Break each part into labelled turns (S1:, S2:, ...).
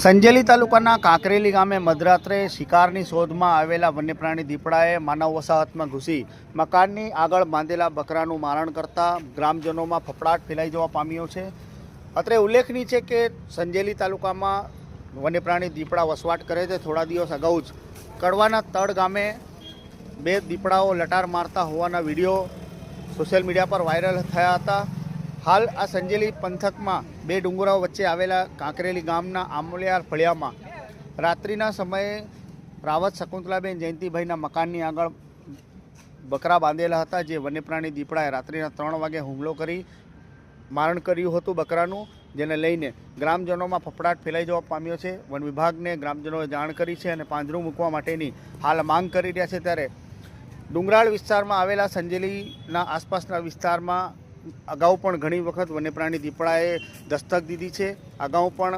S1: સંજેલી તાલુકાના કાંકરેલી ગામે મધરાત્રે શિકારની શોધમાં આવેલા વન્યપ્રાણી દીપડાએ માનવ વસાહતમાં ઘૂસી મકાનની આગળ બાંધેલા બકરાનું મારણ કરતા ગ્રામજનોમાં ફફડાટ ફેલાઈ જવા પામ્યો છે। અત્રે ઉલ્લેખનીય છે કે સંજેલી તાલુકામાં વન્યપ્રાણી દીપડા વસવાટ કરે છે। થોડા દિવસ અગાઉ જ કડવાના તળ ગામે બે દીપડાઓ લટાર મારતા હોવાના વિડીયો સોશિયલ મીડિયા પર વાયરલ થયા હતા। हाल आ संजेली पंथक में बे डूंगराओ वच्चे आवेला कांकरेली गामना आमलियार फळियामां रात्रिना समये रावत शकुंतलाबेन जयंतीभाईना मकाननी आगळ बकरा बांधेला हता, जे वन्यप्राणी दीपड़ाए रात्रिना 3 वागे हुमलो करी मारण कर्युं हतुं बकरानुं, जेने लईने ग्रामजनों में फफड़ाट फैलाई जवा पाम्यो छे। वन विभागने ग्रामजनोए जाण करी छे अने પાંજરું मूकवा माटेनी हाल मांग करी रह्या छे। त्यारे डूंगराळ विस्तारमां आवेला संजेलीना आसपासना विस्तारमां अगाऊ पण घणी वखत वन्यप्राणी दीपड़ाए दस्तक दीधी छे। अगाऊ पण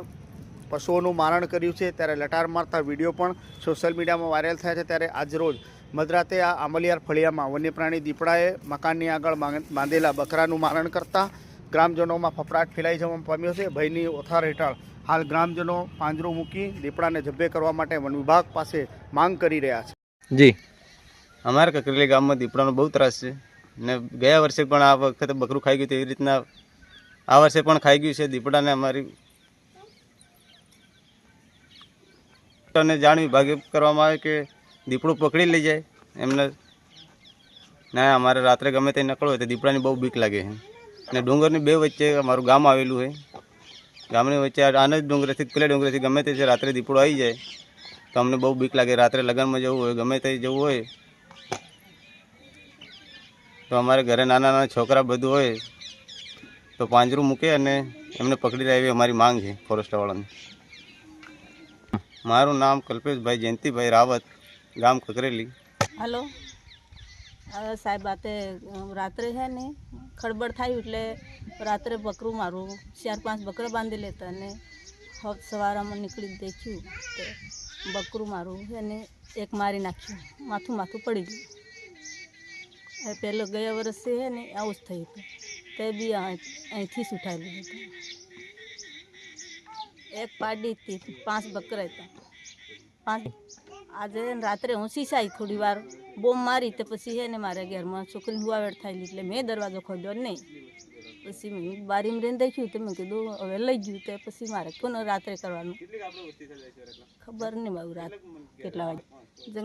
S1: पशुओनुं मारण कर्युं छे, त्यारे लटार मारता विडियो पण सोशल मीडिया में वायरल थया छे। त्यारे आज रोज मधराते आ आमलियार फळियामां वन्यप्राणी दीपड़ाए मकाननी आगळ बांधेला बकरानुं मारण करता ग्रामजनों में फफड़ाट फैलाई जवा पाम्यो छे। भयनी ओथार हेठळ हाल ग्रामजनों પાંજરું मूकी दीपड़ाने जब्बे करवा माटे वन विभाग पासे मांग करी रह्या छे।
S2: जी अमारा ककरेली गाम में दीपड़ानो बहुत त्रास है ने गया वर्षे पण आ वखते बकरू खाई गयुं, तेवी रीतना आ वर्षे पण खाई गयुं छे। दीपड़ाने अमारी जाण विभागे करवामां आवे के दीपड़ो पकड़ी लई जाए एमने ने अमारे रात्रे गमे ते नकळो होय तो दीपड़ानी बहु बीक लागे है। ने डूंगरनी बे वच्चे अमारुं गाम आवेलुं है। गामनी वच्चे आने ज डूंगरेथी पेला डूंगरेथी गमे ते रात्रे दीपड़ो आई जाए तो अमने बहु बीक लागे। रात्रे लगन में जवुं होय गमे ते जवुं होय तो अमारे घरे नाना नाना छोकरा बधुं होय तो પાંજરું मूके अने एमने पकड़ी लावे एवी अमारी मांग है फॉरेस्टरवाळाने। मारुं नाम कल्पेशभाई जयंतीभाई रावत, गाम ककरेली।
S3: हेलो साहेब, बाते रात्रे है ने खड़बड़ थाई એટલે रात्रे बकरू मारू 4-5 बकरा बांधी लेता ने सवारामां નીકળી દેખ્યું તો બકરું મારું એને એક મારી નાખ્યું, માથું પડી ગયું। पहले गया वर्ष से है ने आવું જ થયું હતું, તે બી અહીંથી જ ઉઠાવેલું હતું। એક પાડી હતી, 5 બકરા હતા। 5 આજે રાત્રે હું સીસાઈ થોડી વાર બોમ્બ મારી તો પછી હે ને મારા ઘરમાં છોકરીને હુવાવેડ થયેલી એટલે મેં દરવાજો ખોલ્યો નહીં। પછી મેં બારીમાં રહીને દેખ્યું તો મેં કીધું હવે લઈ ગયું, તો પછી મારે કોને રાત્રે કરવાનું ખબર નહીં, મારું રાત કેટલા વાગે